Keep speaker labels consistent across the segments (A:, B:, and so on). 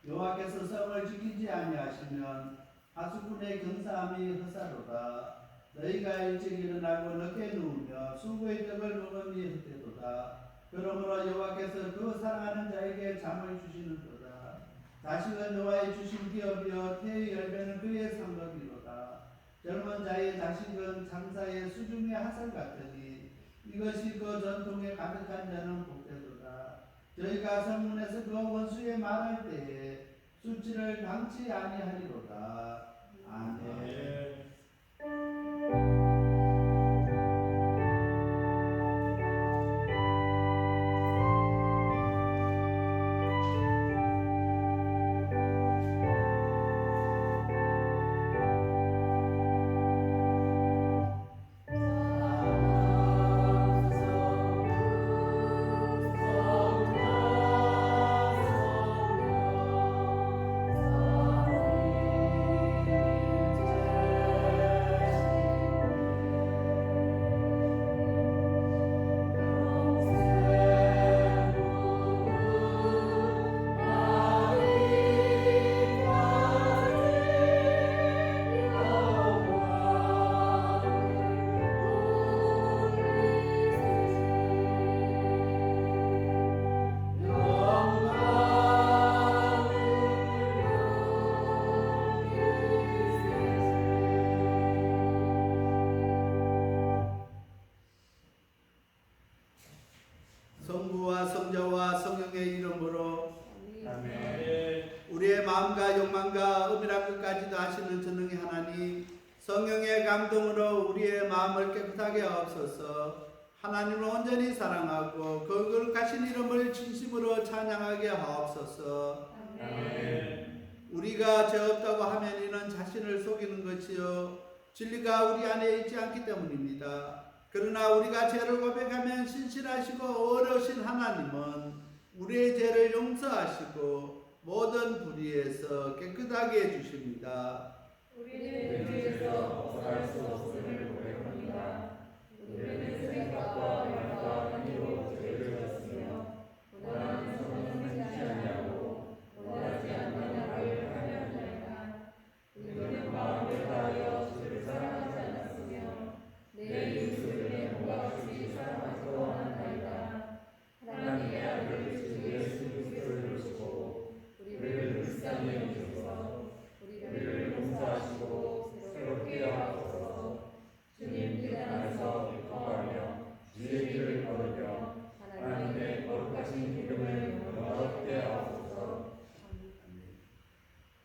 A: 여호와께서 성을 지키지 아니하시면 하수꾼의 경사함이 헛사로다. 너희가 일찍 일어나고 늦게 누우며 수고의 떡을 먹음이 헛되도다. 그러므로 여호와께서 그 사랑하는 자에게 잠을 주시는도다. 자식은 여호와의 주신 기업이요 태의 열매는 그의 상급이로다. 젊은 자의 자식은 장사의 수중의 하살 같으니 이것이 그 전통에 가득한 자는 복되도다. 저희가 성문에서 그 원수의 말할 때에 수치를 당치 아니하리로다. 아멘. 성부와 성자와 성령의 이름으로 아멘. 우리의 마음과 욕망과 은밀한 것까지도 아시는 전능의 하나님, 성령의 감동으로 우리의 마음을 깨끗하게 하옵소서. 하나님을 온전히 사랑하고 그 거룩하신 이름을 진심으로 찬양하게 하옵소서. 아멘. 우리가 죄 없다고 하면 이는 자신을 속이는 것이요 진리가 우리 안에 있지 않기 때문입니다. 그러나 우리가 죄를 고백하면 신실하시고 어려우신 하나님은 우리의 죄를 용서하시고 모든 불의에서 깨끗하게 해주십니다.
B: 우리는 죄에서 벗어날 수 없음을 고백합니다. 우리는 생각과 말과 행위로 죄를 졌으며 원하는 선은 하지 아니하고 원하지 않는 말을 하려 하나이다. 우리는 마음을 다하여 주를 사랑하지 않았으며 내 이웃을 내 몸과 같이 사랑하지도 않았나이다. 하나님의 아들 주 예수 그리스도를 주시고 우리를 불쌍히 여기소서. 우리를 용서하시고 새롭게 하옵소서. 주님 길 안에서 기뻐하며 주의 길을 걸으며 하나님의 거룩하신 이름을 영화롭게 하옵소서.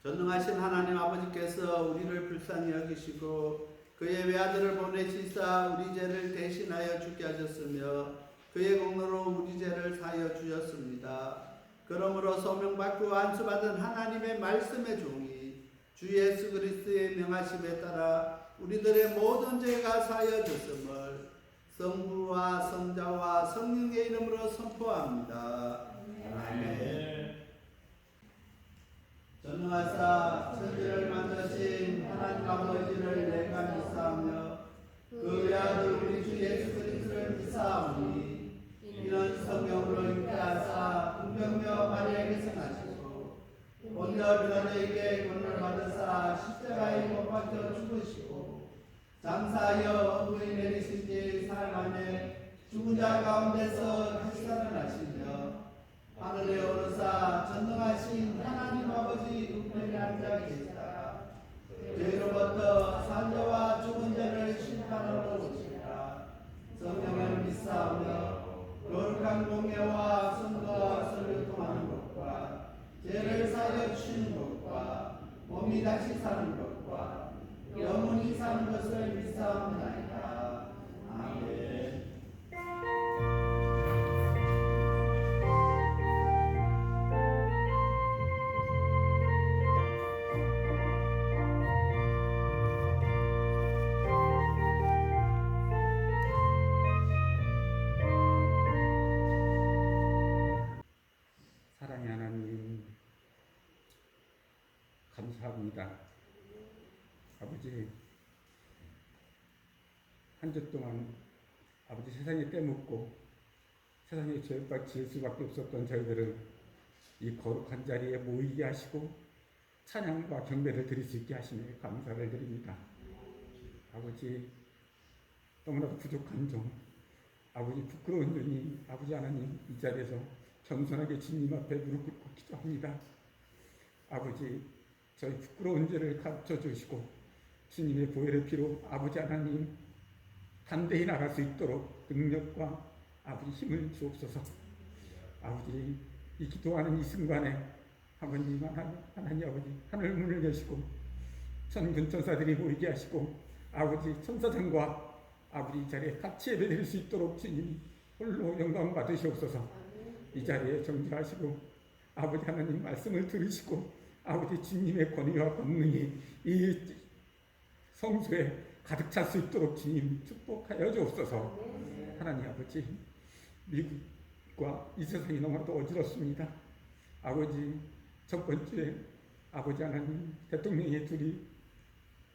A: 전능하신 하나님 아버지께서 우리를 불쌍히 여기시고 그의 외아들을 보내시사 우리 죄를 대신하여 죽게 하셨으며 그의 공로로 우리 죄를 사하여 주셨습니다. 그러므로 소명받고 안수받은 하나님의 말씀의 종이 주 예수 그리스도의 명하심에 따라 우리들의 모든 죄가 사하여졌음을 성부와 성자와 성령의 이름으로 선포합니다. 아멘. 전능하사 천지를 만드신 하나님 아버지를 내가 믿사오며 그 외아들 우리 주 예수 그리스도를 믿사오니 이는 성령으로 잉태하사 공경며 마리아에게서 나시고 본저 빌라도에게 권을 받으사 십자가에 못 박혀 죽으시고 장사하여 어부에 내리신 지 사흘 만에 죽은 자 가운데서 다시 살아나시며 하늘에 오르사 전능하신 하나님 아버지 우편에 앉아 계시다가 죄로부터 산자와 죽은 자를 심판하러 오시리라. 성령을 믿사오며 거룩한 공예와 선거와 설을 통하는 것과 죄를 사하여 주시는 것과 몸이 다시 사는 것과 영원히 사는 것을 믿사옵나이다. 아멘.
C: 사랑의 하나님, 감사합니다. 아버지, 한 주 동안 아버지 세상에 떼묻고 세상에 죄를 지을 수밖에 없었던 저희들을 이 거룩한 자리에 모이게 하시고 찬양과 경배를 드릴 수 있게 하시니 감사를 드립니다. 아버지, 너무나도 부족한 종, 아버지 부끄러운 종이 아버지 하나님 이 자리에서 겸손하게 주님 앞에 무릎 꿇고 기도합니다. 아버지, 저희 부끄러운 죄를 가르쳐 주시고 주님의 보혈의 피로 아버지 하나님 담대히 나갈 수 있도록 능력과 아버지 힘을 주옵소서. 아버지, 이 기도하는 이 순간에 아버님 하나님 아버지 하늘 문을 여시고 천군 천사들이 모이게 하시고 아버지 천사장과 아버지 이 자리에 같이 예배드릴 수 있도록 주님 홀로 영광 받으시옵소서. 이 자리에 정지하시고 아버지 하나님 말씀을 들으시고 아버지 주님의 권위와 권능이 이 성소에 가득 찰 수 있도록 주님 축복하여 주옵소서. 하나님 아버지, 미국과 이 세상이 너무나도 어지럽습니다. 아버지, 첫 번째 아버지 하나님 대통령의 둘이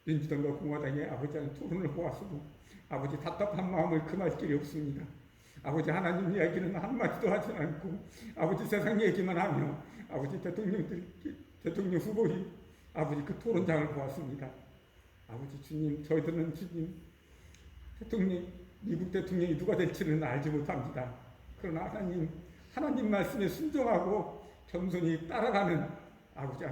C: 민주당과 공화당의 아버지 하나님 토론을 보았어도 아버지 답답한 마음을 금할 길이 없습니다. 아버지 하나님 이야기는 한마디도 하지 않고 아버지 세상 얘기만 하며 아버지 대통령 후보이 아버지 그 토론장을 보았습니다. 아버지 주님, 저희들은 주님 미국 대통령이 누가 될지는 알지 못합니다. 그러나 하나님 말씀에 순종하고 겸손히 따라가는 아버지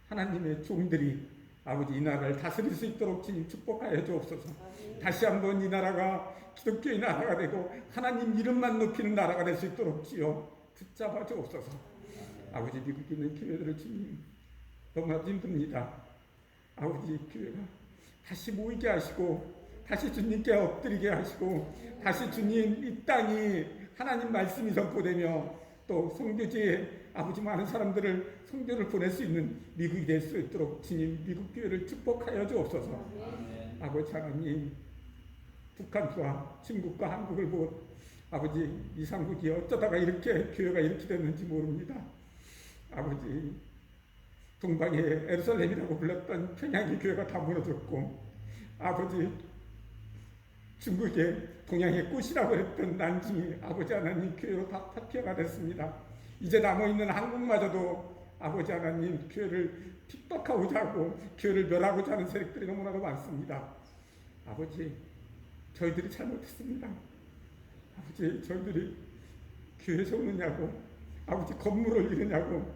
C: 하나님의 종들이 아버지 이 나라를 다스릴 수 있도록 주님 축복하여 주옵소서. 다시 한번 이 나라가 기독교의 나라가 되고 하나님 이름만 높이는 나라가 될 수 있도록 주여 붙잡아 주옵소서. 아버지, 미국에 있는 교회들을 주님 너무나도 힘듭니다. 아버지, 교회가 다시 모이게 하시고 다시 주님께 엎드리게 하시고 다시 주님 이 땅이 하나님 말씀이 선포되며 또 선교지에 아버지 많은 사람들을 선교를 보낼 수 있는 미국이 될 수 있도록 주님 미국 교회를 축복하여 주옵소서. 아버지 하나님, 북한과 중국과 한국을 보고 아버지 이 삼국이 어쩌다가 이렇게 교회가 이렇게 됐는지 모릅니다. 아버지, 동방의 예루살렘이라고 불렀던 평양의 교회가 다 무너졌고 아버지 중국의 동양의 꽃이라고 했던 난징이 아버지 하나님 교회로 다 타피해가 됐습니다. 이제 남아있는 한국마저도 아버지 하나님 교회를 핍박하고자 하고 교회를 멸하고자 하는 세력들이 너무나도 많습니다. 아버지, 저희들이 잘못했습니다. 아버지, 저희들이 교회 세우느냐고 아버지 건물을 이루냐고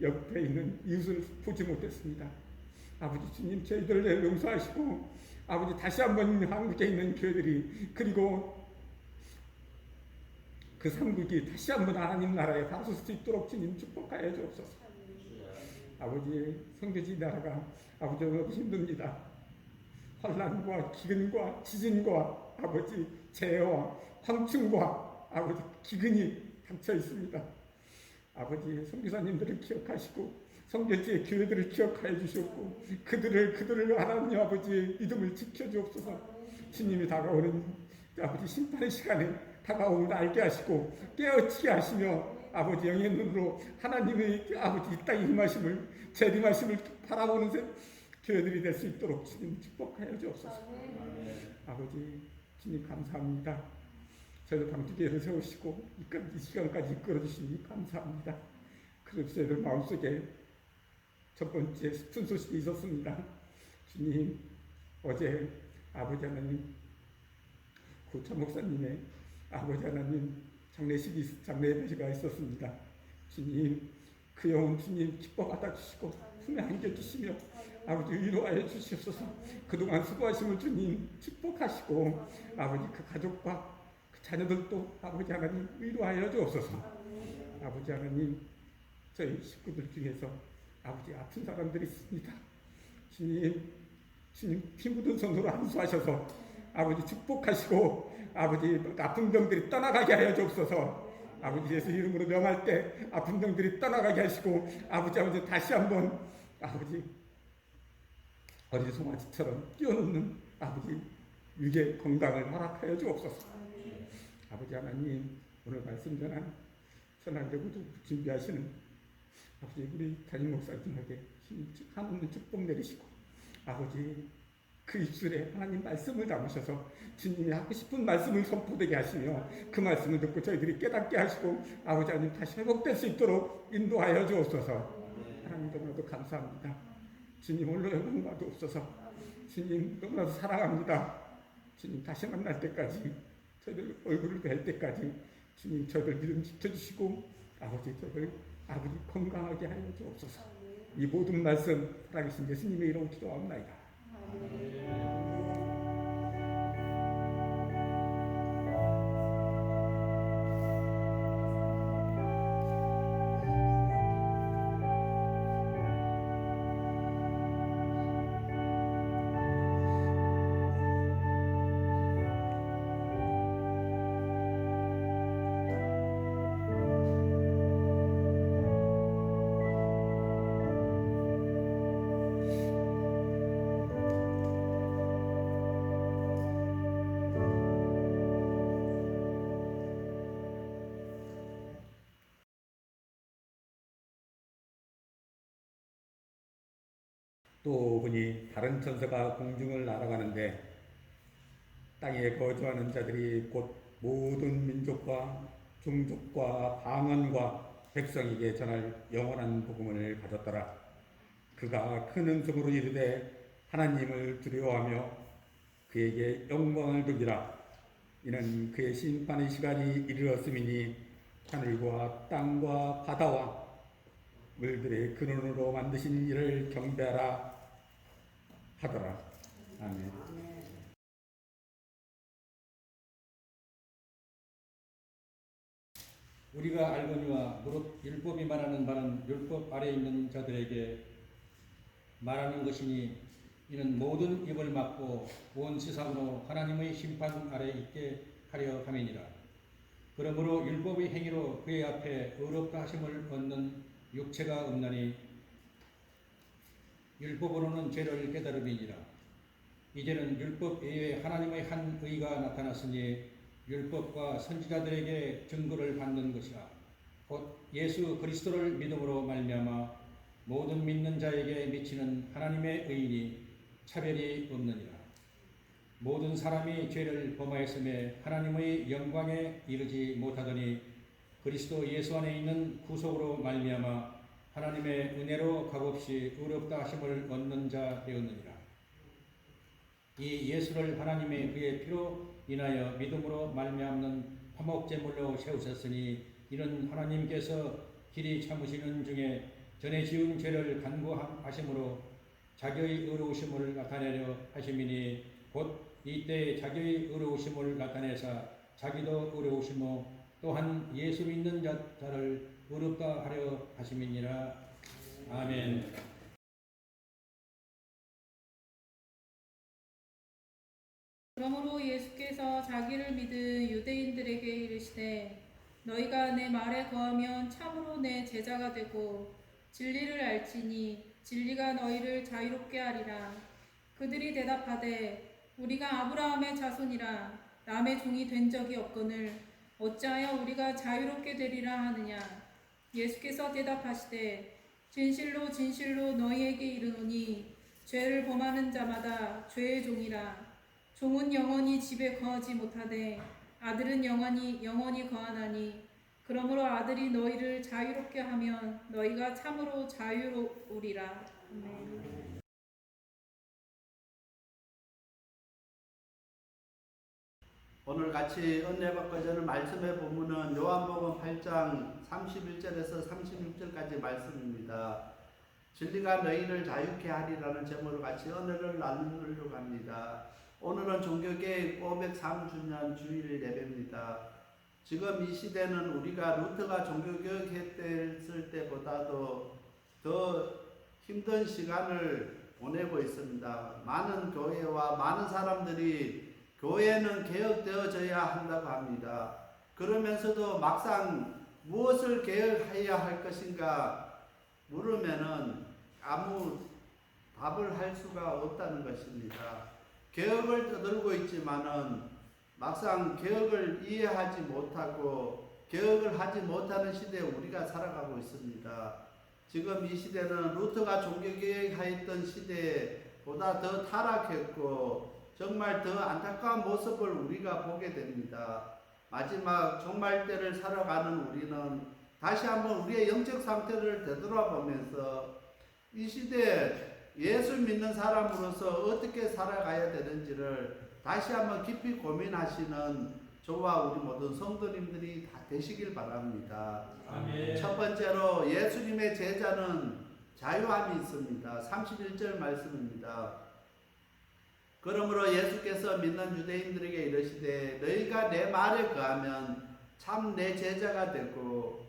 C: 옆에 있는 이웃을 보지 못했습니다. 아버지 주님, 저희들을 용서하시고 아버지 다시 한번 한국에 있는 교회들이 그리고 그 삼국이 다시 한번 하나님 나라에 다설 수 있도록 주님 축복하여 주옵소서. 아버지, 선교지 나라가 아버지 너무 힘듭니다. 환란과 기근과 지진과 아버지 재해와 황충과 아버지 기근이 닥쳐 있습니다. 아버지, 선교사님들을 기억하시고 선교지의 교회들을 기억하여 주시옵고 그들을 하나님 아버지의 믿음을 지켜주옵소서. 주님이 다가오는 아버지 심판의 시간에 다가옴을 알게 하시고 깨어치게 하시며 아버지 영의 눈으로 하나님의 아버지 이 땅에 임하심을 재림하심을 바라보는 교회들이 될 수 있도록 주님 축복하여 주옵소서. 아버지 주님 감사합니다. 저희도 방주교회를 세우시고 이 시간까지 이끌어주시니 감사합니다. 그래서 저희들 마음속에 첫 번째 슬픈 소식이 있었습니다. 주님, 어제 아버지 하나님 고참 목사님의 아버지 하나님 장례 예배가 있었습니다. 주님, 그 영혼 주님 기뻐 받아주시고 품에 안겨주시며 아버지 위로하여 주시옵소서. 그동안 수고하심을 주님 축복하시고 아버지 그 가족과 그 자녀들도 아버지 하나님 위로하여 주옵소서. 아버지 하나님, 저희 식구들 중에서 아버지 아픈 사람들이 있습니다. 주님 피 묻은 손으로 안수하셔서 아버지 축복하시고 아버지 아픈 병들이 떠나가게 하여 주옵소서. 아버지 예수 이름으로 명할 때 아픈 병들이 떠나가게 하시고 아버지 다시 한번 아버지 어린 송아지처럼 뛰어넘는 아버지 육의 건강을 허락하여 주옵소서. 아버지 하나님, 오늘 말씀 전한 선한대구도 준비하시는 아버지 우리 담임 목사님에게 한없는 축복 내리시고 아버지 그 입술에 하나님 말씀을 담으셔서 주님이 하고 싶은 말씀을 선포되게 하시며 그 말씀을 듣고 저희들이 깨닫게 하시고 아버지 하나님 다시 회복될 수 있도록 인도하여 주옵소서. 하나님 너무나도 감사합니다. 주님 홀로 영광 받으옵소서. 주님 너무나도 사랑합니다. 주님 다시 만날 때까지 저희들 얼굴을 뵐 때까지 주님 저희들 믿음 지켜주시고 아버지 저희들 아버지 건강하게 하여 주옵소서. 이 모든 말씀 살아계신 예수님의 이름으로 기도합니다. 또 보니 다른 천사가 공중을 날아가는데 땅에 거주하는 자들이 곧 모든 민족과 종족과 방언과 백성에게 전할 영원한 복음을 가졌더라. 그가 큰 음성으로 이르되 하나님을 두려워하며 그에게 영광을 돌리라. 이는 그의 심판의 시간이 이르렀음이니 하늘과 땅과 바다와 물들의 근원으로 만드신 이를 경배하라 하더라. 아멘.
B: 우리가 알거니와 무릇 율법이 말하는 바는 율법 아래 있는 자들에게 말하는 것이니 이는 모든 입을 막고 온 세상으로 하나님의 심판 아래 있게 하려 함이니라. 그러므로 율법의 행위로 그의 앞에 의롭다 하심을 얻는 육체가 없나니 율법으로는 죄를 깨달음이니라. 이제는 율법 외에 하나님의 한 의가 나타났으니 율법과 선지자들에게 증거를 받는 것이라. 곧 예수 그리스도를 믿음으로 말미암아 모든 믿는 자에게 미치는 하나님의 의인이 차별이 없느니라. 모든 사람이 죄를 범하였음에 하나님의 영광에 이르지 못하더니 그리스도 예수 안에 있는 구속으로 말미암아 하나님의 은혜로 값없이 의롭다 하심을 얻는 자 되었느니라. 이 예수를 하나님의 그의 피로 인하여 믿음으로 말미암는 화목제물로 세우셨으니 이는 하나님께서 길이 참으시는 중에 전에 지은 죄를 간구하심으로 자기의 의로우심을 나타내려 하심이니 곧 이때 자기의 의로우심을 나타내사 자기도 의로우시며 또한 예수 믿는 자를 의롭다 하려 하심이니라. 아멘.
D: 그러므로 예수께서 자기를 믿은 유대인들에게 이르시되 너희가 내 말에 거하면 참으로 내 제자가 되고 진리를 알지니 진리가 너희를 자유롭게 하리라. 그들이 대답하되 우리가 아브라함의 자손이라 남의 종이 된 적이 없거늘 어찌하여 우리가 자유롭게 되리라 하느냐. 예수께서 대답하시되 진실로 진실로 너희에게 이르노니 죄를 범하는 자마다 죄의 종이라. 종은 영원히 집에 거하지 못하되 아들은 영원히 거하나니 그러므로 아들이 너희를 자유롭게 하면 너희가 참으로 자유로우리라. 아멘.
A: 오늘 같이 은혜 받고 저는 말씀의 본문은 요한복음 8장 31절에서 36절까지 말씀입니다. 진리가 너희를 자유케 하리라는 제목으로 같이 은혜를 나누려고 합니다. 오늘은 종교개혁 503주년 주일 예배입니다. 지금 이 시대는 우리가 루터가 종교개혁했을 때보다도 더 힘든 시간을 보내고 있습니다. 많은 교회와 많은 사람들이 교회는 개혁되어져야 한다고 합니다. 그러면서도 막상 무엇을 개혁해야 할 것인가 물으면은 아무 답을 할 수가 없다는 것입니다. 개혁을 떠들고 있지만은 막상 개혁을 이해하지 못하고 개혁을 하지 못하는 시대에 우리가 살아가고 있습니다. 지금 이 시대는 루터가 종교개혁하였던 시대에 보다 더 타락했고 정말 더 안타까운 모습을 우리가 보게 됩니다. 마지막 종말 때를 살아가는 우리는 다시 한번 우리의 영적 상태를 되돌아보면서 이 시대에 예수 믿는 사람으로서 어떻게 살아가야 되는지를 다시 한번 깊이 고민하시는 저와 우리 모든 성도님들이 다 되시길 바랍니다.
B: 아멘.
A: 첫 번째로 예수님의 제자는 자유함이 있습니다. 31절 말씀입니다. 그러므로 예수께서 믿는 유대인들에게 이르시되 너희가 내 말에 거하면 참 내 제자가 되고,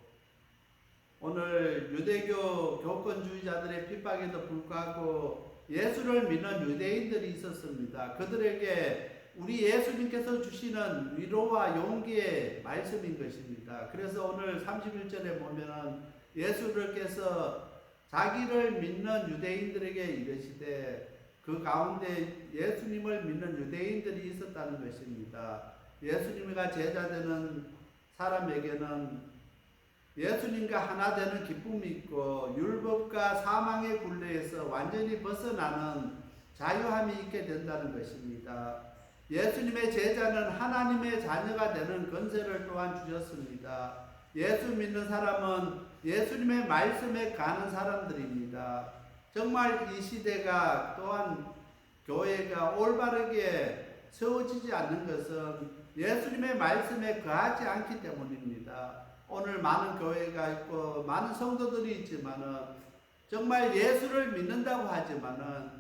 A: 오늘 유대교 교권주의자들의 핍박에도 불구하고 예수를 믿는 유대인들이 있었습니다. 그들에게 우리 예수님께서 주시는 위로와 용기의 말씀인 것입니다. 그래서 오늘 31절에 보면은 예수께서 자기를 믿는 유대인들에게 이르시되, 그 가운데 예수님을 믿는 유대인들이 있었다는 것입니다. 예수님과 제자되는 사람에게는 예수님과 하나 되는 기쁨이 있고 율법과 사망의 굴레에서 완전히 벗어나는 자유함이 있게 된다는 것입니다. 예수님의 제자는 하나님의 자녀가 되는 권세를 또한 주셨습니다. 예수 믿는 사람은 예수님의 말씀에 가는 사람들입니다. 정말 이 시대가 또한 교회가 올바르게 세워지지 않는 것은 예수님의 말씀에 거하지 않기 때문입니다. 오늘 많은 교회가 있고 많은 성도들이 있지만은 정말 예수를 믿는다고 하지만은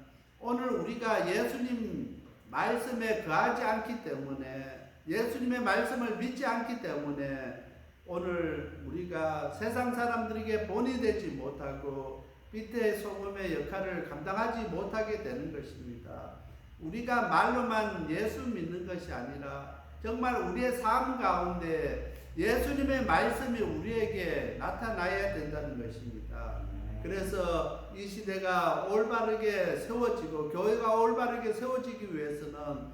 A: 오늘 우리가 예수님 말씀에 거하지 않기 때문에, 예수님의 말씀을 믿지 않기 때문에 오늘 우리가 세상 사람들에게 본이 되지 못하고 빛의 소금의 역할을 감당하지 못하게 되는 것입니다. 우리가 말로만 예수 믿는 것이 아니라 정말 우리의 삶 가운데 예수님의 말씀이 우리에게 나타나야 된다는 것입니다. 그래서 이 시대가 올바르게 세워지고 교회가 올바르게 세워지기 위해서는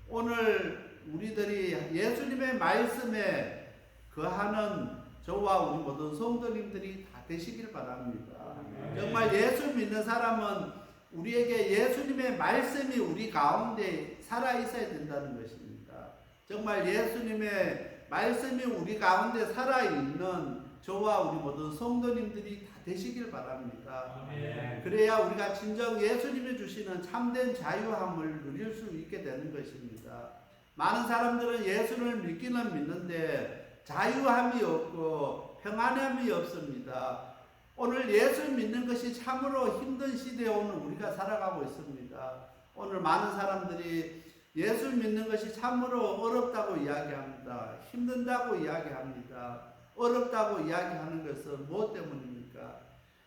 A: 오늘 우리들이 예수님의 말씀에 거하는 저와 우리 모든 성도님들이 다 되시길 바랍니다. 정말 예수 믿는 사람은 우리에게 예수님의 말씀이 우리 가운데 살아 있어야 된다는 것입니다. 정말 예수님의 말씀이 우리 가운데 살아있는 저와 우리 모든 성도님들이 다 되시길 바랍니다.
B: 아멘.
A: 그래야 우리가 진정 예수님이 주시는 참된 자유함을 누릴 수 있게 되는 것입니다. 많은 사람들은 예수를 믿기는 믿는데 자유함이 없고 평안함이 없습니다. 오늘 예수 믿는 것이 참으로 힘든 시대에 오늘 우리가 살아가고 있습니다. 오늘 많은 사람들이 예수 믿는 것이 참으로 어렵다고 이야기합니다. 힘든다고 이야기합니다. 어렵다고 이야기하는 것은 무엇 때문입니까?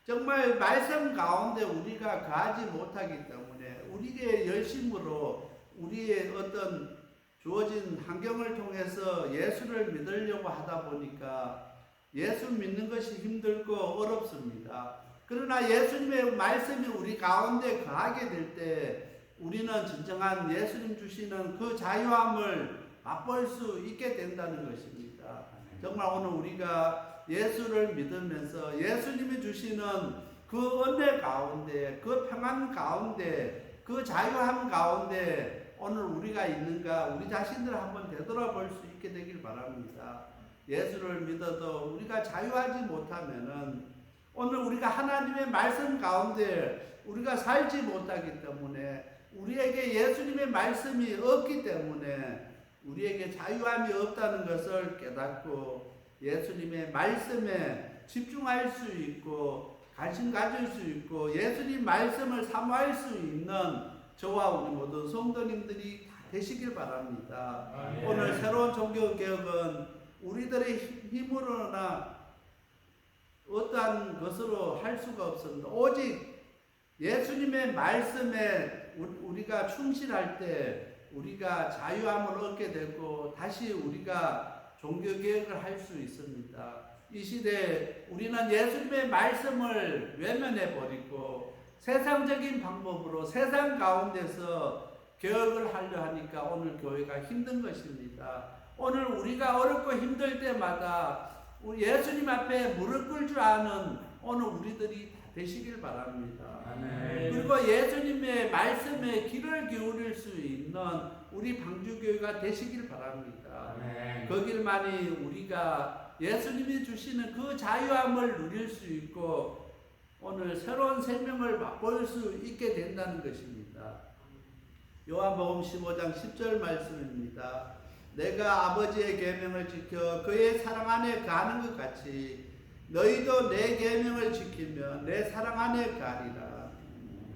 A: 정말 말씀 가운데 우리가 가지 못하기 때문에 우리의 열심으로 우리의 어떤 주어진 환경을 통해서 예수를 믿으려고 하다 보니까 예수 믿는 것이 힘들고 어렵습니다. 그러나 예수님의 말씀이 우리 가운데 거하게 될 때 우리는 진정한 예수님 주시는 그 자유함을 맛볼 수 있게 된다는 것입니다. 정말 오늘 우리가 예수를 믿으면서 예수님이 주시는 그 은혜 가운데, 그 평안 가운데, 그 자유함 가운데 오늘 우리가 있는가 우리 자신들 한번 되돌아볼 수 있게 되길 바랍니다. 예수를 믿어도 우리가 자유하지 못하면은 오늘 우리가 하나님의 말씀 가운데 우리가 살지 못하기 때문에 우리에게 예수님의 말씀이 없기 때문에 우리에게 자유함이 없다는 것을 깨닫고 예수님의 말씀에 집중할 수 있고 관심 가질 수 있고 예수님 말씀을 사모할 수 있는 저와 우리 모든 성도님들이 다 되시길 바랍니다.
B: 아멘.
A: 오늘 새로운 종교개혁은 우리들의 힘으로나 어떠한 것으로 할 수가 없습니다. 오직 예수님의 말씀에 우리가 충실할 때 우리가 자유함을 얻게 되고 다시 우리가 종교개혁을 할 수 있습니다. 이 시대에 우리는 예수님의 말씀을 외면해버리고 세상적인 방법으로 세상 가운데서 개혁을 하려 하니까 오늘 교회가 힘든 것입니다. 오늘 우리가 어렵고 힘들 때마다 예수님 앞에 무릎 꿇을 줄 아는 오늘 우리들이 다 되시길 바랍니다.
E: 아멘.
A: 그리고 예수님의 말씀에 귀를 기울일 수 있는 우리 방주교회가 되시길 바랍니다.
E: 아멘.
A: 그 길만이 우리가 예수님이 주시는 그 자유함을 누릴 수 있고 오늘 새로운 생명을 맛볼 수 있게 된다는 것입니다. 요한복음 15장 10절 말씀입니다. 내가 아버지의 계명을 지켜 그의 사랑 안에 거하는 것 같이 너희도 내 계명을 지키면 내 사랑 안에 거하리라.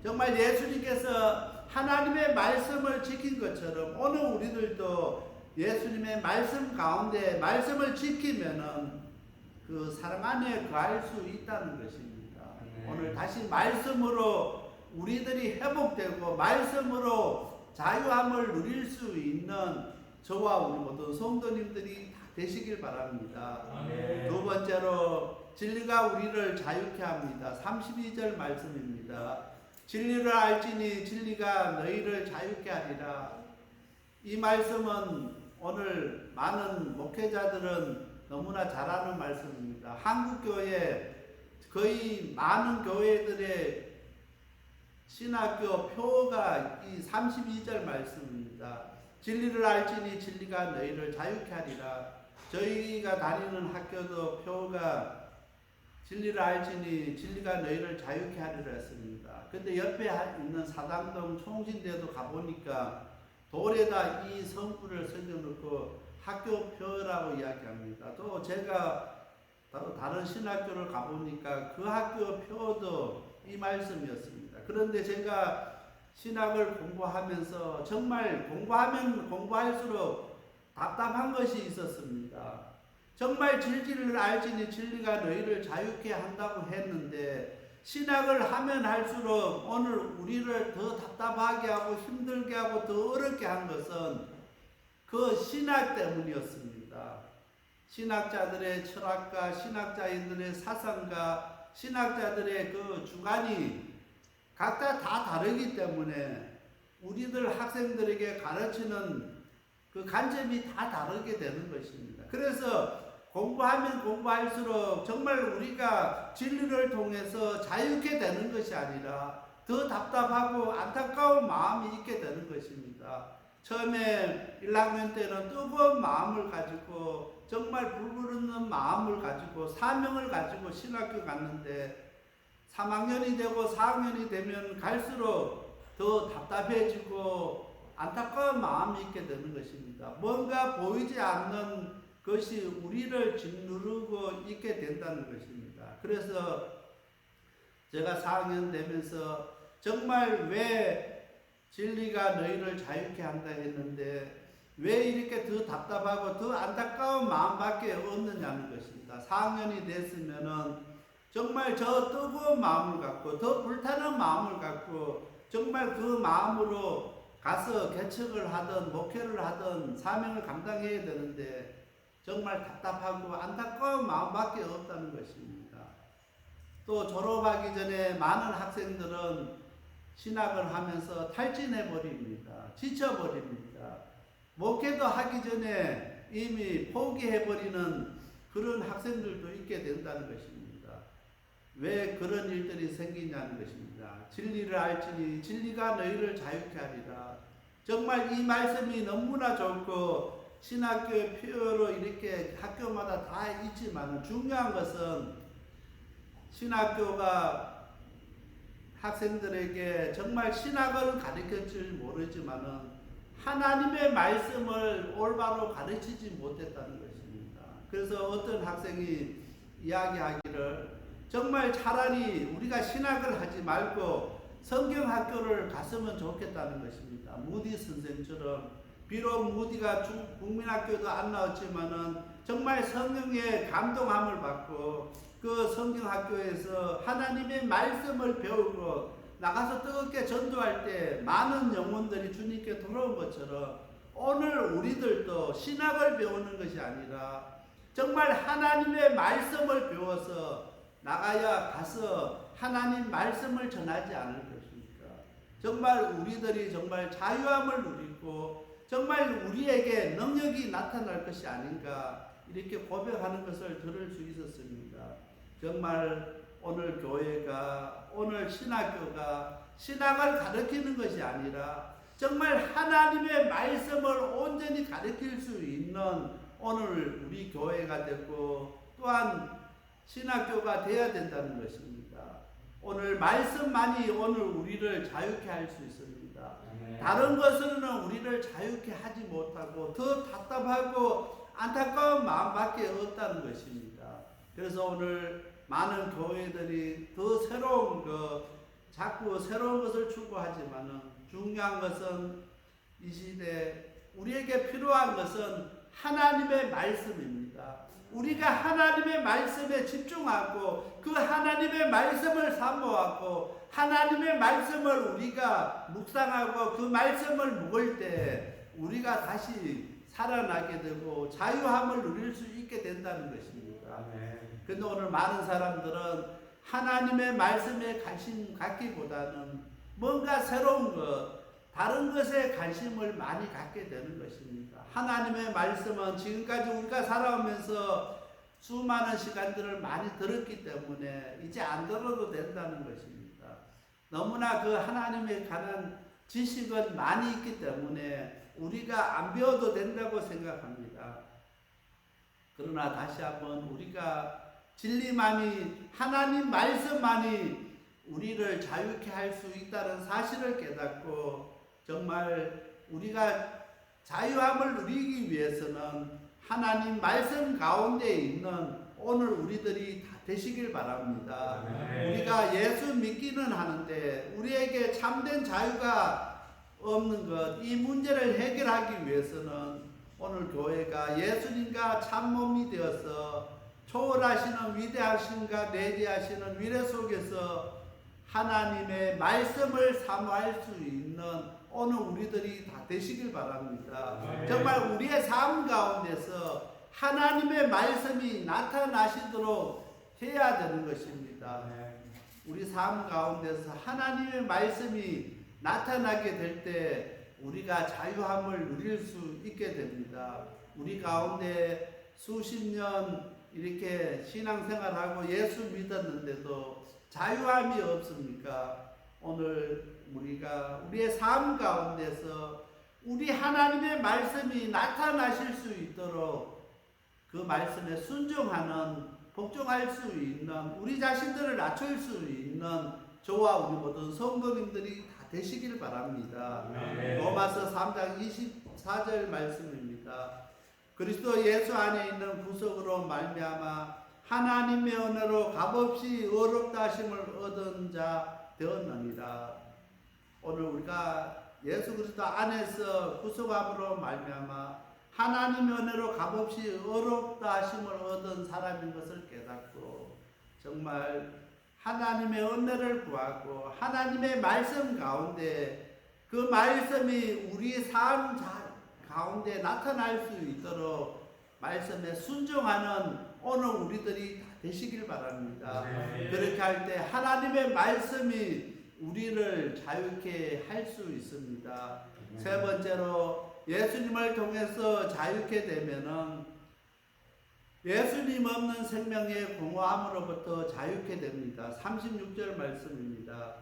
A: 정말 예수님께서 하나님의 말씀을 지킨 것처럼 오늘 우리들도 예수님의 말씀 가운데 말씀을 지키면은 그 사랑 안에 거할 수 있다는 것입니다. 오늘 다시 말씀으로 우리들이 회복되고 말씀으로 자유함을 누릴 수 있는 저와 우리 모든 성도님들이 다 되시길 바랍니다.
E: 아멘.
A: 두 번째로 진리가 우리를 자유케 합니다. 32절 말씀입니다. 진리를 알지니 진리가 너희를 자유케 하리라. 이 말씀은 오늘 많은 목회자들은 너무나 잘 아는 말씀입니다. 한국교회 거의 많은 교회들의 신학교 표가 이 32절 말씀입니다. 진리를 알지니 진리가 너희를 자유케 하리라. 저희가 다니는 학교도 표가 진리를 알지니 진리가 너희를 자유케 하리라 했습니다. 근데 옆에 있는 사당동 총신대도 가보니까 돌에다 이 성구를 새겨놓고 학교표라고 이야기합니다. 또 제가 다른 신학교를 가보니까 그 학교 표도 이 말씀이었습니다. 그런데 제가 신학을 공부하면서 정말 공부하면 공부할수록 답답한 것이 있었습니다. 정말 진리를 알지니 진리가 너희를 자유케 한다고 했는데 신학을 하면 할수록 오늘 우리를 더 답답하게 하고 힘들게 하고 더 어렵게 한 것은 그 신학 때문이었습니다. 신학자들의 철학과 신학자인들의 사상과 신학자들의 그 주관이 각자 다 다르기 때문에 우리들 학생들에게 가르치는 그 관점이 다 다르게 되는 것입니다. 그래서 공부하면 공부할수록 정말 우리가 진리를 통해서 자유케 되는 것이 아니라 더 답답하고 안타까운 마음이 있게 되는 것입니다. 처음에 1학년 때는 뜨거운 마음을 가지고 정말 불부르는 마음을 가지고 사명을 가지고 신학교 갔는데 3학년이 되고 4학년이 되면 갈수록 더 답답해지고 안타까운 마음이 있게 되는 것입니다. 뭔가 보이지 않는 것이 우리를 짓누르고 있게 된다는 것입니다. 그래서 제가 4학년 되면서 정말 왜 진리가 너희를 자유케 한다 했는데 왜 이렇게 더 답답하고 더 안타까운 마음밖에 없느냐는 것입니다. 4학년이 됐으면은 정말 저 뜨거운 마음을 갖고 더 불타는 마음을 갖고 정말 그 마음으로 가서 개척을 하든 목회를 하든 사명을 감당해야 되는데 정말 답답하고 안타까운 마음밖에 없다는 것입니다. 또 졸업하기 전에 많은 학생들은 신학을 하면서 탈진해버립니다. 지쳐버립니다. 목회도 하기 전에 이미 포기해버리는 그런 학생들도 있게 된다는 것입니다. 왜 그런 일들이 생기냐는 것입니다. 진리를 알지니 진리가 너희를 자유케 하리라. 정말 이 말씀이 너무나 좋고 신학교의 표로 이렇게 학교마다 다 있지만 중요한 것은 신학교가 학생들에게 정말 신학을 가르칠 줄 모르지만은 하나님의 말씀을 올바로 가르치지 못했다는 것입니다. 그래서 어떤 학생이 이야기하기를 정말 차라리 우리가 신학을 하지 말고 성경학교를 갔으면 좋겠다는 것입니다. 무디 선생처럼 비록 무디가 국민학교도 안 나왔지만은 정말 성경의 감동함을 받고 그 성경학교에서 하나님의 말씀을 배우고 나가서 뜨겁게 전도할 때 많은 영혼들이 주님께 돌아온 것처럼 오늘 우리들도 신학을 배우는 것이 아니라 정말 하나님의 말씀을 배워서 나가야 가서 하나님 말씀을 전하지 않을 것입니까? 정말 우리들이 정말 자유함을 누리고 정말 우리에게 능력이 나타날 것이 아닌가 이렇게 고백하는 것을 들을 수 있었습니다. 정말 오늘 교회가, 오늘 신학교가 신학을 가르치는 것이 아니라 정말 하나님의 말씀을 온전히 가르칠 수 있는 오늘 우리 교회가 되고 또한 신학교가 되어야 된다는 것입니다. 오늘 말씀만이 오늘 우리를 자유케 할 수 있습니다. 다른 것으로는 우리를 자유케 하지 못하고 더 답답하고 안타까운 마음밖에 없다는 것입니다. 그래서 오늘 많은 교회들이 더 새로운 자꾸 새로운 것을 추구하지만은 중요한 것은 이 시대 우리에게 필요한 것은 하나님의 말씀입니다. 우리가 하나님의 말씀에 집중하고 그 하나님의 말씀을 사모하고 하나님의 말씀을 우리가 묵상하고 그 말씀을 묵을 때 우리가 다시 살아나게 되고 자유함을 누릴 수 있게 된다는 것입니다. 그런데 오늘 많은 사람들은 하나님의 말씀에 관심 갖기보다는 뭔가 새로운 것, 다른 것에 관심을 많이 갖게 되는 것입니다. 하나님의 말씀은 지금까지 우리가 살아오면서 수많은 시간들을 많이 들었기 때문에 이제 안 들어도 된다는 것입니다. 너무나 그 하나님에 관한 지식은 많이 있기 때문에 우리가 안 배워도 된다고 생각합니다. 그러나 다시 한번 우리가 진리만이, 하나님 말씀만이 우리를 자유케 할 수 있다는 사실을 깨닫고 정말 우리가 자유함을 누리기 위해서는 하나님 말씀 가운데 있는 오늘 우리들이 다 되시길 바랍니다. 우리가 예수 믿기는 하는데 우리에게 참된 자유가 없는 것, 이 문제를 해결하기 위해서는 오늘 교회가 예수님과 참몸이 되어서 초월하시는 위대하신가 내재하시는 위례 속에서 하나님의 말씀을 사모할 수 있는 오늘 우리들이 다 되시길 바랍니다. 정말 우리의 삶 가운데서 하나님의 말씀이 나타나시도록 해야 되는 것입니다. 우리 삶 가운데서 하나님의 말씀이 나타나게 될 때 우리가 자유함을 누릴 수 있게 됩니다. 우리 가운데 수십 년 이렇게 신앙생활하고 예수 믿었는데도 자유함이 없습니까? 오늘 우리가 우리의 삶 가운데서 우리 하나님의 말씀이 나타나실 수 있도록 그 말씀에 순종하는, 복종할 수 있는, 우리 자신들을 낮출 수 있는 저와 우리 모든 성도님들이 다 되시길 바랍니다. 로마서 3장 24절 말씀입니다. 그리스도 예수 안에 있는 구속으로 말미암아 하나님의 은혜로 값없이 의롭다 하심을 얻은 자 되었느니라. 오늘 우리가 예수 그리스도 안에서 구속함으로 말미암아 하나님의 은혜로 값없이 의롭다 하심을 얻은 사람인 것을 깨닫고 정말 하나님의 은혜를 구하고 하나님의 말씀 가운데 그 말씀이 우리 삶 가운데 나타날 수 있도록 말씀에 순종하는 오늘 우리들이 다 되시길 바랍니다. 그렇게 할 때 하나님의 말씀이 우리를 자유케 할 수 있습니다. 세 번째로 예수님을 통해서 자유케 되면은 예수님 없는 생명의 공허함으로부터 자유케 됩니다. 36절 말씀입니다.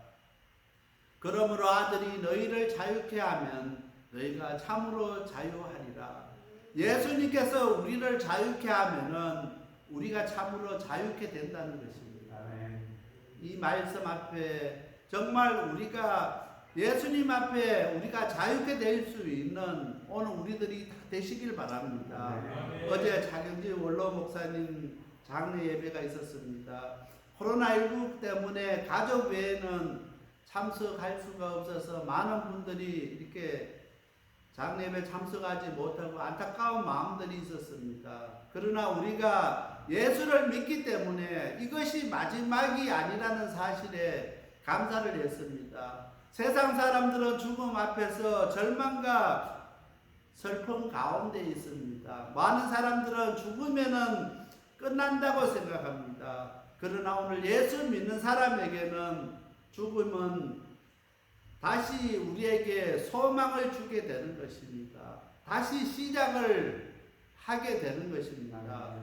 A: 그러므로 아들이 너희를 자유케 하면 너희가 참으로 자유하리라. 예수님께서 우리를 자유케 하면은 우리가 참으로 자유케 된다는 것입니다. 이 말씀 앞에 정말 우리가 예수님 앞에 우리가 자유케 될 수 있는 오늘 우리들이 다 되시길 바랍니다. 어제 장영지 원로 목사님 장례 예배가 있었습니다. 코로나19 때문에 가족 외에는 참석할 수가 없어서 많은 분들이 이렇게 장례 예배 참석하지 못하고 안타까운 마음들이 있었습니다. 그러나 우리가 예수를 믿기 때문에 이것이 마지막이 아니라는 사실에 감사를 했습니다. 세상 사람들은 죽음 앞에서 절망과 슬픔 가운데 있습니다. 많은 사람들은 죽으면은 끝난다고 생각합니다. 그러나 오늘 예수 믿는 사람에게는 죽음은 다시 우리에게 소망을 주게 되는 것입니다. 다시 시작을 하게 되는 것입니다.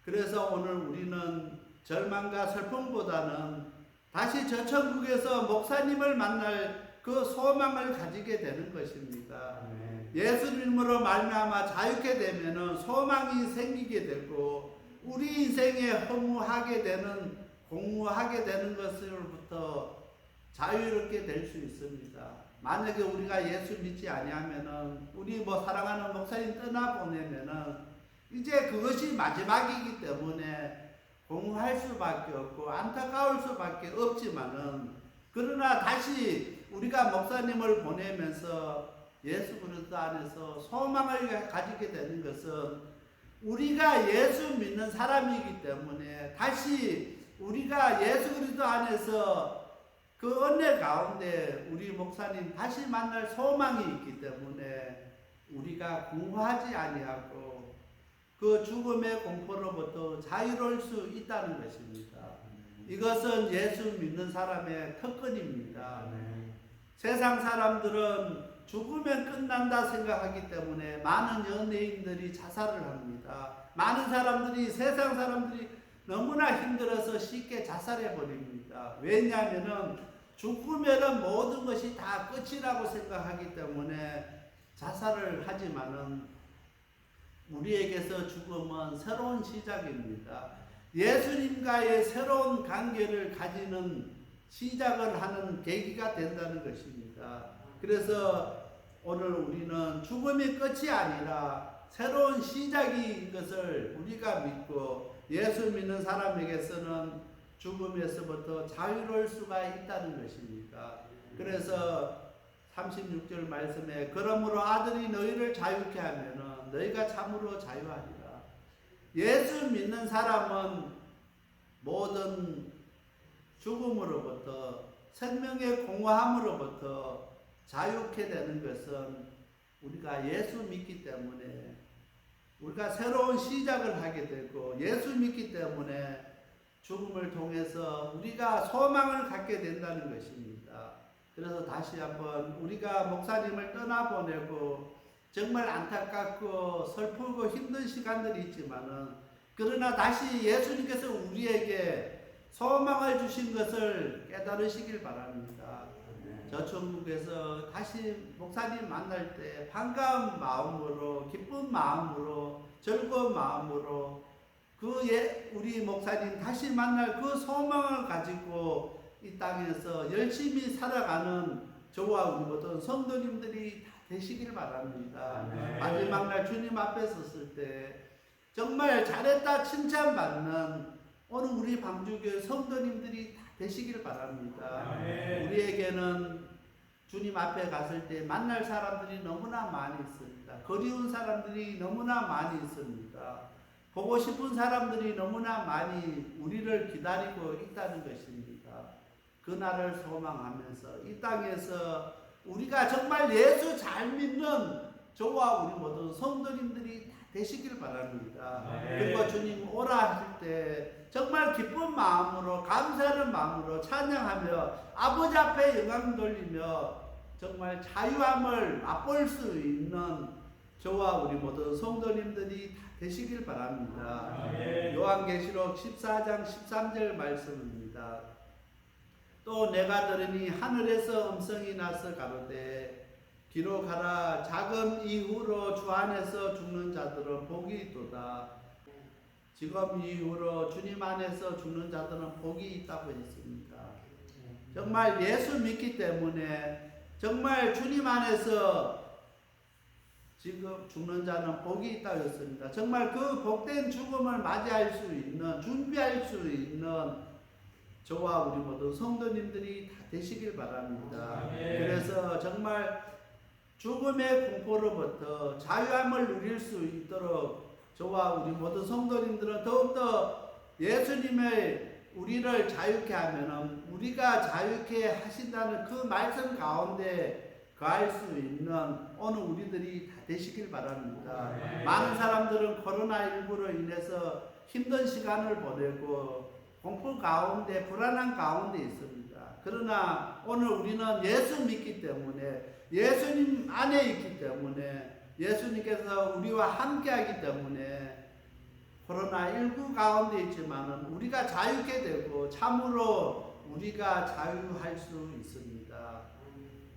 A: 그래서 오늘 우리는 절망과 슬픔보다는 다시 저 천국에서 목사님을 만날 그 소망을 가지게 되는 것입니다. 예수님으로 말미암아 자유케 되면은 소망이 생기게 되고 우리 인생에 허무하게 되는 공무하게 되는 것으로부터 자유롭게 될 수 있습니다. 만약에 우리가 예수 믿지 아니하면은 우리 사랑하는 목사님 떠나보내면은 이제 그것이 마지막이기 때문에 공허할 수밖에 없고 안타까울 수밖에 없지만은 그러나 다시 우리가 목사님을 보내면서 예수 그리스도 안에서 소망을 가지게 되는 것은 우리가 예수 믿는 사람이기 때문에 다시 우리가 예수 그리스도 안에서 그 은혜 가운데 우리 목사님 다시 만날 소망이 있기 때문에 우리가 공허하지 아니하고 그 죽음의 공포로부터 자유로울 수 있다는 것입니다. 이것은 예수 믿는 사람의 특권입니다. 세상 사람들은 죽으면 끝난다 생각하기 때문에 많은 연예인들이 자살을 합니다. 많은 사람들이 세상 사람들이 너무나 힘들어서 쉽게 자살해 버립니다. 왜냐하면은 죽으면은 모든 것이 다 끝이라고 생각하기 때문에 자살을 하지만은 우리에게서 죽음은 새로운 시작입니다. 예수님과의 새로운 관계를 가지는 시작을 하는 계기가 된다는 것입니다. 그래서 오늘 우리는 죽음이 끝이 아니라 새로운 시작인 것을 우리가 믿고 예수 믿는 사람에게서는 죽음에서부터 자유로울 수가 있다는 것입니다. 그래서 36절 말씀에 그러므로 아들이 너희를 자유케 하면은 너희가 참으로 자유하리라. 예수 믿는 사람은 모든 죽음으로부터 생명의 공허함으로부터 자유케 되는 것은 우리가 예수 믿기 때문에 우리가 새로운 시작을 하게 되고 예수 믿기 때문에 죽음을 통해서 우리가 소망을 갖게 된다는 것입니다. 그래서 다시 한번 우리가 목사님을 떠나보내고 정말 안타깝고 슬프고 힘든 시간들이 있지만은 그러나 다시 예수님께서 우리에게 소망을 주신 것을 깨달으시길 바랍니다. 저 천국에서 다시 목사님 만날 때 반가운 마음으로 기쁜 마음으로 즐거운 마음으로 우리 목사님 다시 만날 그 소망을 가지고 이 땅에서 열심히 살아가는 저와 우리 모든 성도님들이 다 되시길 바랍니다. 마지막 날 주님 앞에 섰을 때 정말 잘했다 칭찬받는 오늘 우리 방주교회 성도님들이 다 되시길 바랍니다. 우리에게는 주님 앞에 갔을 때 만날 사람들이 너무나 많이 있습니다. 그리운 사람들이 너무나 많이 있습니다. 보고 싶은 사람들이 너무나 많이 우리를 기다리고 있다는 것입니다. 그날을 소망하면서 이 땅에서 우리가 정말 예수 잘 믿는 저와 우리 모든 성도님들이 다 되시길 바랍니다. 그리고 주님 오라 하실 때 정말 기쁜 마음으로 감사하는 마음으로 찬양하며 아버지 앞에 영광 돌리며 정말 자유함을 맛볼 수 있는 저와 우리 모든 성도님들이 다 되시길 바랍니다. 요한계시록 14장 13절 말씀입니다. 또 내가 들으니 하늘에서 음성이 나서 가로되 기록하라 자금 이후로 주 안에서 죽는 자들은 복이 있도다. 지금 이후로 주님 안에서 죽는 자들은 복이 있다고 했습니다. 정말 예수 믿기 때문에 정말 주님 안에서 지금 죽는 자는 복이 있다고 했습니다. 정말 그 복된 죽음을 맞이할 수 있는 준비할 수 있는 저와 우리 모든 성도님들이 다 되시길 바랍니다. 그래서 정말 죽음의 공포로부터 자유함을 누릴 수 있도록 저와 우리 모든 성도님들은 더욱더 예수님의 우리를 자유케 하면은 우리가 자유케 하신다는 그 말씀 가운데 거할 수 있는 오늘 우리들이 다 되시길 바랍니다. 많은 사람들은 코로나19로 인해서 힘든 시간을 보내고 공포 가운데 불안한 가운데 있습니다. 그러나 오늘 우리는 예수 믿기 때문에 예수님 안에 있기 때문에 예수님께서 우리와 함께 하기 때문에 코로나19 가운데 있지만은 우리가 자유케 되고 참으로 우리가 자유할 수 있습니다.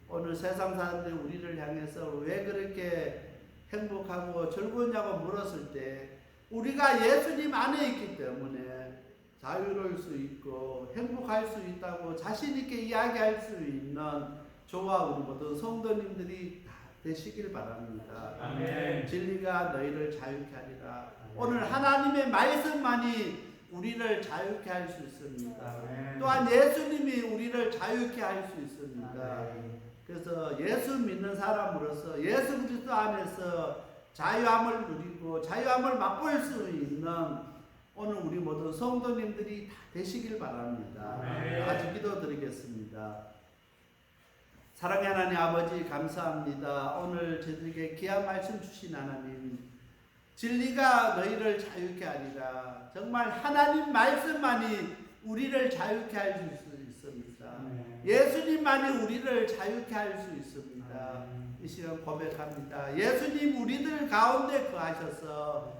A: 오늘 세상 사람들이 우리를 향해서 왜 그렇게 행복하고 즐거우냐고 물었을 때 우리가 예수님 안에 있기 때문에 자유로울 수 있고 행복할 수 있다고 자신 있게 이야기할 수 있는 저와 우리 모든 성도님들이 다 되시길 바랍니다.
E: 아멘.
A: 진리가 너희를 자유케 하리라. 오늘 하나님의 말씀만이 우리를 자유케 할 수 있습니다.
E: 아멘.
A: 또한 예수님이 우리를 자유케 할 수 있습니다. 그래서 예수 믿는 사람으로서 예수 그리스도 안에서 자유함을 누리고 자유함을 맛볼 수 있는 오늘 우리 모든 성도님들이 다 되시길 바랍니다.
E: 아멘.
A: 같이 기도드리겠습니다. 사랑의 하나님 아버지 감사합니다. 오늘 저희들에게 귀한 말씀 주신 하나님, 진리가 너희를 자유케 하리라. 정말 하나님 말씀만이 우리를 자유케 할 수 있습니다. 예수님만이 우리를 자유케 할 수 있습니다. 이 시간 고백합니다. 예수님 우리들 가운데 거하셔서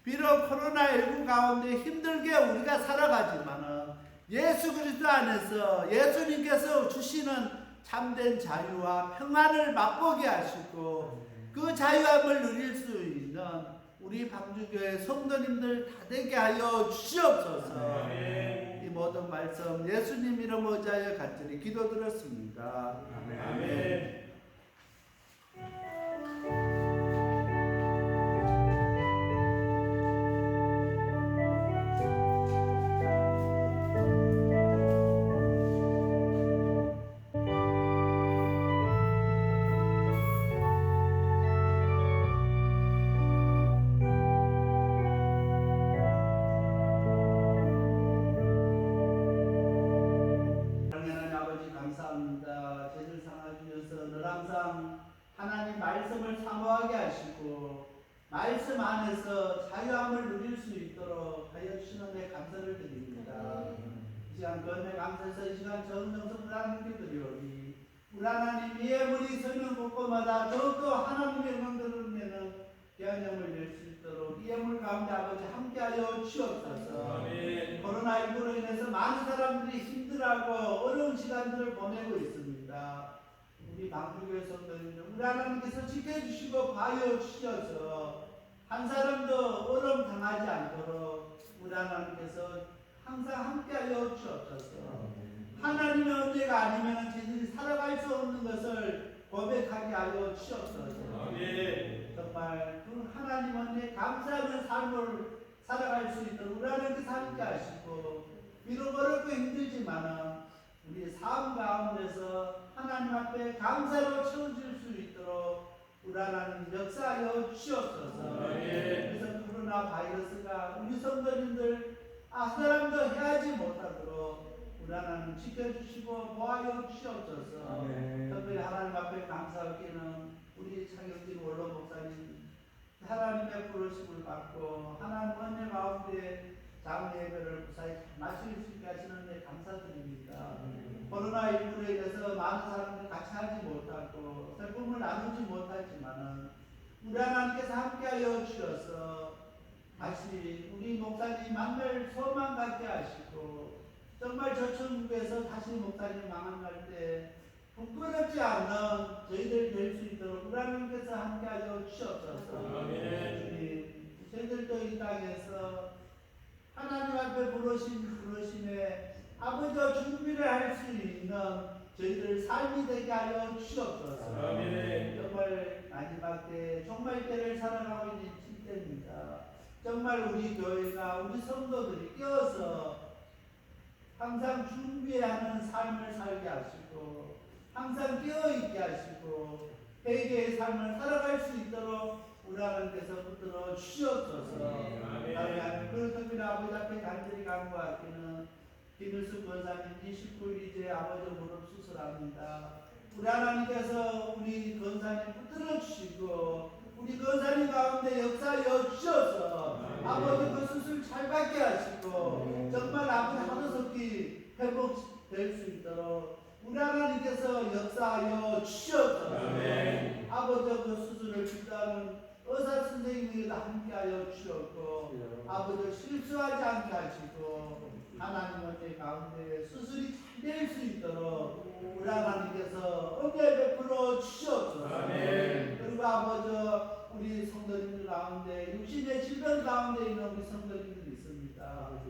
A: 비록 코로나19 가운데 힘들게 우리가 살아가지만 예수 그리스도 안에서 예수님께서 주시는 참된 자유와 평안을 맛보게 하시고 그 자유함을 누릴 수 있는 우리 방주교회 성도님들 다 되게 하여 주시옵소서. 이 모든 말씀 예수님 이름으로 자여 간절히 기도드렸습니다.
E: 아멘.
A: 사랑하는 아버지 감사합니다. 죄를 상하주셔서 늘 항상 하나님 말씀을 사모하게 하시고 말씀 안에서 자유함을 누릴 수 있도록 하여 주시는 데 감사를 드립니다. 이 시간 건네 감사해서 이 시간 정성을 하나님께 드리오니 우리 하나님 예물이 서는 곳곳마다 더욱더 하나님의 영광들을 내는 귀한 영을 낼 수 있도록 이 예물 가운데 아버지 함께하여 주옵소서. 코로나19로 인해서 많은 사람들이 힘들어하고 어려운 시간들을 보내고 있습니다. 우리 방주교회 성도님들 우리 하나님께서 지켜주시고 봐여 주셔서 한 사람도 어려움 당하지 않도록 우리 하나님께서 항상 함께하여 주옵소서. 하나님의 은혜가 아니면 저희들이 살아갈 수 없는 것을 고백하게 하여 주옵소서. 정말 그 하나님 은혜 감사하는 삶을 살아갈 수 있도록 우리 하나님께서 함께 하시고 비록 어렵고 힘들지만 우리 삶 가운데서 하나님 앞에 감사로 채워질 수 있도록 우리 하나님 역사하여 주시옵소서. 그래서 코로나 바이러스가 우리 성도님들 한 사람도 해하지 못하도록 우리 하나님 지켜주시고 보호하여 주시옵소서. 특별히 하나님 앞에 감사하기는 우리 차경진 원로 목사님 하나님의 부르심을 받고 하나님 은혜 가운데 장례 예배를 무사히 마칠 수 있게 하시는 데 감사드립니다. 코로나19로 인해서 많은 사람들이 같이 하지 못하고 슬픔을 나누지 못하지만 우리 하나님께서 함께하여 주셔서 다시 우리 목사님 만날 소망 갖게 하시고 정말 저 천국에서 다시 목사님 망한날 때 부끄럽지 않는 저희들 될 수 있도록 우리 하나님께서 함께하여 주시옵소서. 주님, 저희들도 이 땅에서 하나님 앞에 부르심에 아버지와 준비를 할 수 있는 저희들 삶이 되게 하여 주시옵소서. 정말 마지막 때 종말 때를 살아가고 있는 시대입니다. 정말 우리 교회가 우리 성도들이 깨어서 항상 준비하는 삶을 살게 하시고 항상 깨어있게 하시고 회개의 삶을 살아갈 수 있도록 우리 하나님께서 붙들어 주시옵소서. 그 특별히 아버지 앞에 간절히 간구하기는 김일수 권사님 29일 이제 아버지 무릎 수술합니다. 우리 하나님께서 우리 권사님 붙들어 주시고 우리 권사님 가운데 역사하여 주셔서 아버지 그 수술 잘 받게 하시고 정말 아버지 하루속히 회복될 수 있도록 우리 하나님께서 역사하여 주시옵소서. 아버지 그 수술을 주도하는 의사 선생님과 함께하여 주셨고 아버지 실수하지 않게 하시고 하나님 은혜 가운데 수술이 될 수 있도록 우리 하나님께서 은혜 베풀어 주시옵소서. 그리고 아버지 우리 성도님들 가운데 육신의 질병 가운데 있는 우리 성도님들이 있습니다.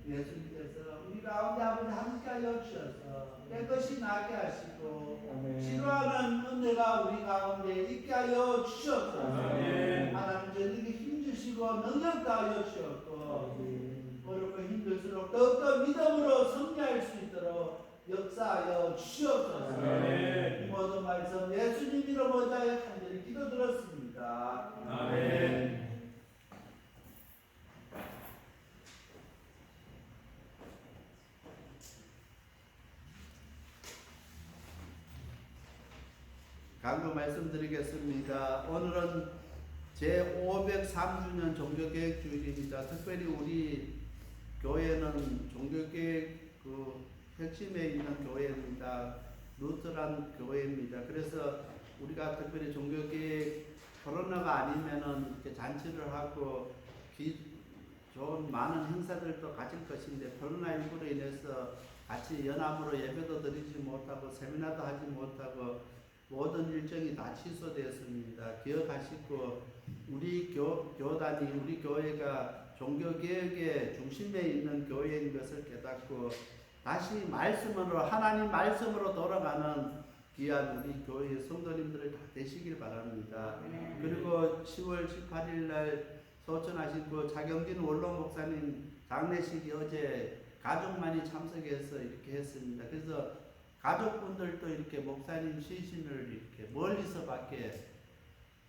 A: 예수님께서 우리 가운데 아버지 함께하여 주셔서 깨끗이 나게 하시고 치료하는 은혜가 우리 가운데 있게 하여 주셨고 하나님 저희에게 힘주시고 능력 다하여 주셨고 어렵고 힘들수록 더욱더 믿음으로 승리할 수 있도록 역사하여 주시옵소서. 이 모든 말씀 예수님 이름 모자에 간절히 기도드렸습니다. 아멘. 강조 말씀드리겠습니다. 오늘은 제503주년 종교개혁주일입니다. 특별히 우리 교회는 종교개혁 핵심에 있는 교회입니다. 루터란 교회입니다. 그래서 우리가 특별히 종교개혁 코로나가 아니면은 이렇게 잔치를 하고 좋은 많은 행사들도 가질 것인데 코로나19로 인해서 같이 연합으로 예배도 드리지 못하고 세미나도 하지 못하고 모든 일정이 다 취소되었습니다. 기억하시고 우리 교단이 우리 교회가 종교개혁의 중심에 있는 교회인 것을 깨닫고 다시 말씀으로 하나님 말씀으로 돌아가는 귀한 우리 교회의 성도님들을 다 되시길 바랍니다. 그리고 10월 18일 날 소천하신 자경진 원로 목사님 장례식이 어제 가족만이 참석해서 이렇게 했습니다. 그래서 가족분들도 이렇게 목사님 시신을 이렇게 멀리서밖에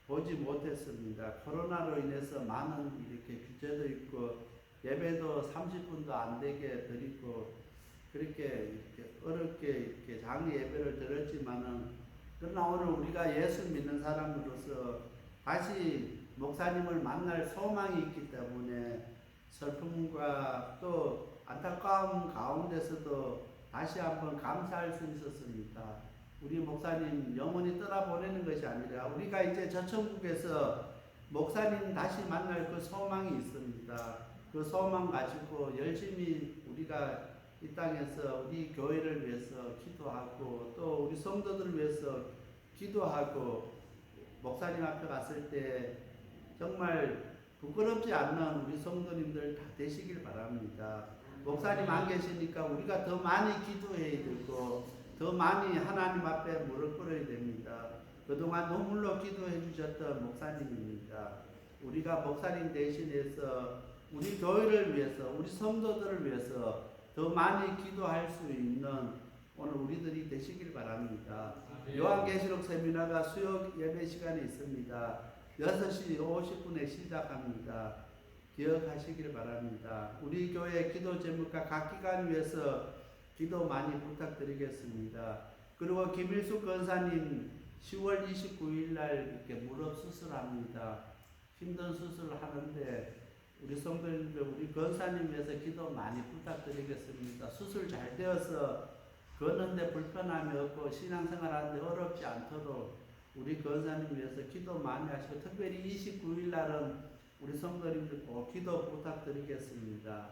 A: 보지 못했습니다. 코로나로 인해서 많은 이렇게 규제도 있고 예배도 30분도 안 되게 드리고 그렇게 이렇게 어렵게 이렇게 장례 예배를 드렸지만은 그러나 오늘 우리가 예수 믿는 사람으로서 다시 목사님을 만날 소망이 있기 때문에 슬픔과 또 안타까움 가운데서도 다시 한번 감사할 수 있었습니다. 우리 목사님 영원히 떠나보내는 것이 아니라 우리가 이제 저 천국에서 목사님 다시 만날 그 소망이 있습니다. 그 소망 가지고 열심히 우리가 이 땅에서 우리 교회를 위해서 기도하고 또 우리 성도들을 위해서 기도하고 목사님 앞에 갔을 때 정말 부끄럽지 않는 우리 성도님들 다 되시길 바랍니다. 목사님 안 계시니까 우리가 더 많이 기도해야 되고 더 많이 하나님 앞에 무릎 꿇어야 됩니다. 그동안 눈물로 기도해 주셨던 목사님입니다. 우리가 목사님 대신해서 우리 교회를 위해서 우리 성도들을 위해서 더 많이 기도할 수 있는 오늘 우리들이 되시길 바랍니다. 요한계시록 세미나가 수요 예배 시간에 있습니다. 6시 50분에 시작합니다. 기억하시길 바랍니다. 우리 교회 기도 제목과 각 기관 위해서 기도 많이 부탁드리겠습니다. 그리고 김일숙 권사님 10월 29일 날 이렇게 무릎 수술합니다. 힘든 수술을 하는데 우리 성도님들 우리 권사님 위해서 기도 많이 부탁드리겠습니다. 수술 잘 되어서 걷는데 불편함이 없고 신앙생활하는데 어렵지 않도록 우리 권사님 위해서 기도 많이 하시고 특별히 29일 날은 우리 성도님들 꼭 기도 부탁드리겠습니다.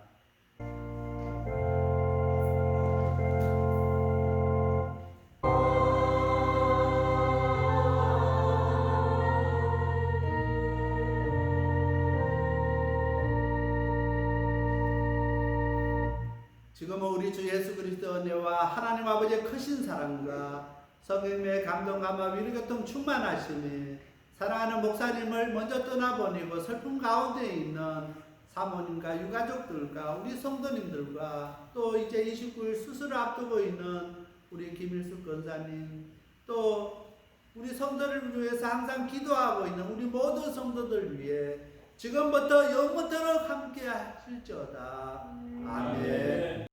A: 지금은 우리 주 예수 그리스도 은혜와 하나님 아버지의 크신 사랑과 성령의 감동감화 위로교통 충만하심이 사랑하는 목사님을 먼저 떠나보내고 슬픔 가운데 있는 사모님과 유가족들과 우리 성도님들과 또 이제 29일 수술을 앞두고 있는 우리 김일숙 권사님 또 우리 성도를 위해서 항상 기도하고 있는 우리 모든 성도들 위해 지금부터 영원토록 함께 하실지어다. 아멘.